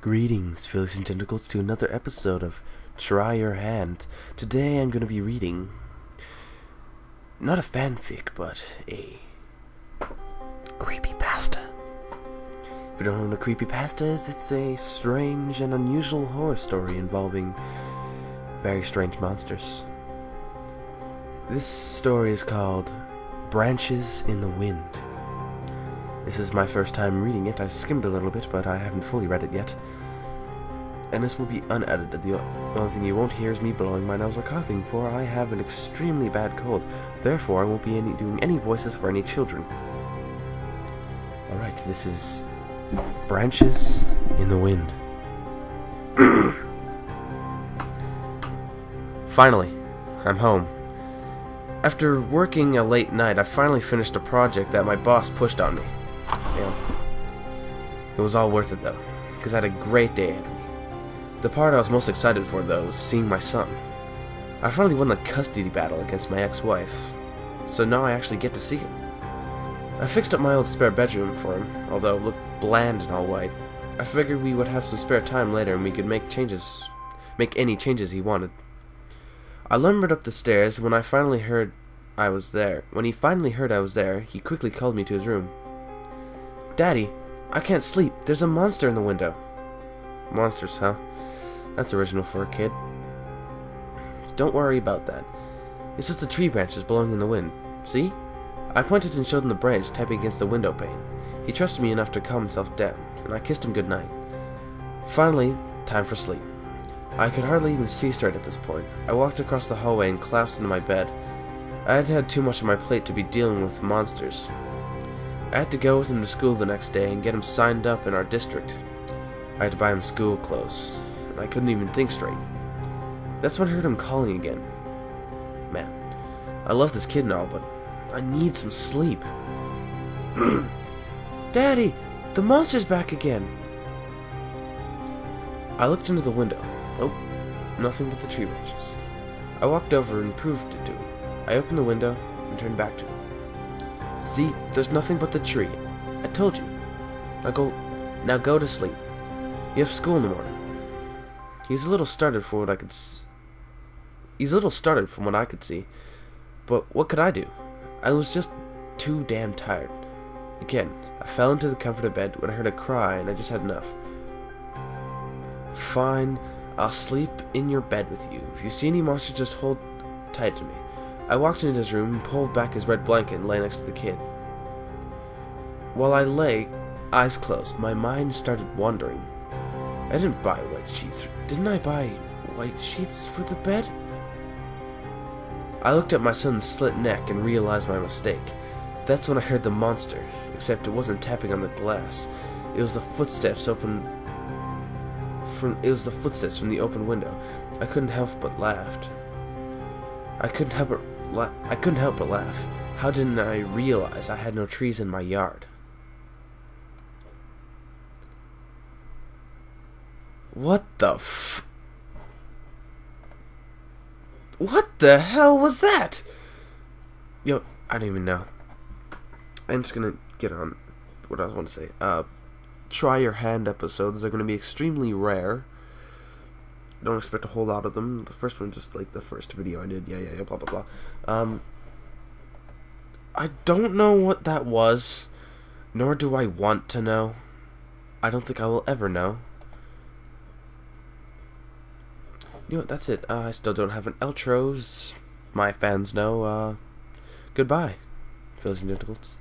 Greetings, Phillies and Tentacles, to another episode of Try Your Hand. Today I'm going to be reading, not a fanfic, but a CreepyPasta. If you don't know what a CreepyPasta is, it's a strange and unusual horror story involving very strange monsters. This story is called Branches in the Wind. This is my first time reading it. I skimmed a little bit, but I haven't fully read it yet. And this will be unedited. The only thing you won't hear is me blowing my nose or coughing, for I have an extremely bad cold. Therefore, I won't be doing any voices for any children. Alright, this is Branches in the Wind. Finally, I'm home. After working a late night, I finally finished a project that my boss pushed on me. Yeah. It was all worth it though, because I had a great day ahead of me. The part I was most excited for though was seeing my son. I finally won the custody battle against my ex-wife, so now I actually get to see him. I fixed up my old spare bedroom for him, although it looked bland and all white. I figured we would have some spare time later and we could make any changes he wanted. I lumbered up the stairs, and when he finally heard I was there, he quickly called me to his room. "Daddy, I can't sleep. There's a monster in the window." Monsters, huh? That's original for a kid. Don't worry about that. It's just the tree branches blowing in the wind. See? I pointed and showed him the branch tapping against the window pane. He trusted me enough to calm himself down, and I kissed him goodnight. Finally, time for sleep. I could hardly even see straight at this point. I walked across the hallway and collapsed into my bed. I had had too much on my plate to be dealing with monsters. I had to go with him to school the next day and get him signed up in our district. I had to buy him school clothes, and I couldn't even think straight. That's when I heard him calling again. Man, I love this kid and all, but I need some sleep. "Daddy, the monster's back again." I looked into the window. Nope, nothing but the tree branches. I walked over and proved it to him. I opened the window and turned back to him. "See, there's nothing but the tree. I told you. Now go to sleep. You have school in the morning." He's a little startled from what I could see, but what could I do? I was just too damn tired. Again, I fell into the comforted bed when I heard a cry, and I just had enough. "Fine, I'll sleep in your bed with you. If you see any monster, just hold tight to me." I walked into his room and pulled back his red blanket and lay next to the kid. While I lay, eyes closed, my mind started wandering. Didn't I buy white sheets for the bed? I looked at my son's slit neck and realized my mistake. That's when I heard the monster, except it wasn't tapping on the glass. It was the footsteps from the open window. I couldn't help but laugh. How didn't I realize I had no trees in my yard? What the hell was that? Yo, I don't even know. I'm just gonna get on what I want to say. Try Your Hand episodes are gonna be extremely rare. Don't expect a whole lot of them. The first one, just like the first video I did. Yeah, blah, blah, blah. I don't know what that was, nor do I want to know. I don't think I will ever know. You know what, that's it. I still don't have an outro. My fans know. Goodbye, Phillies and Tentacles.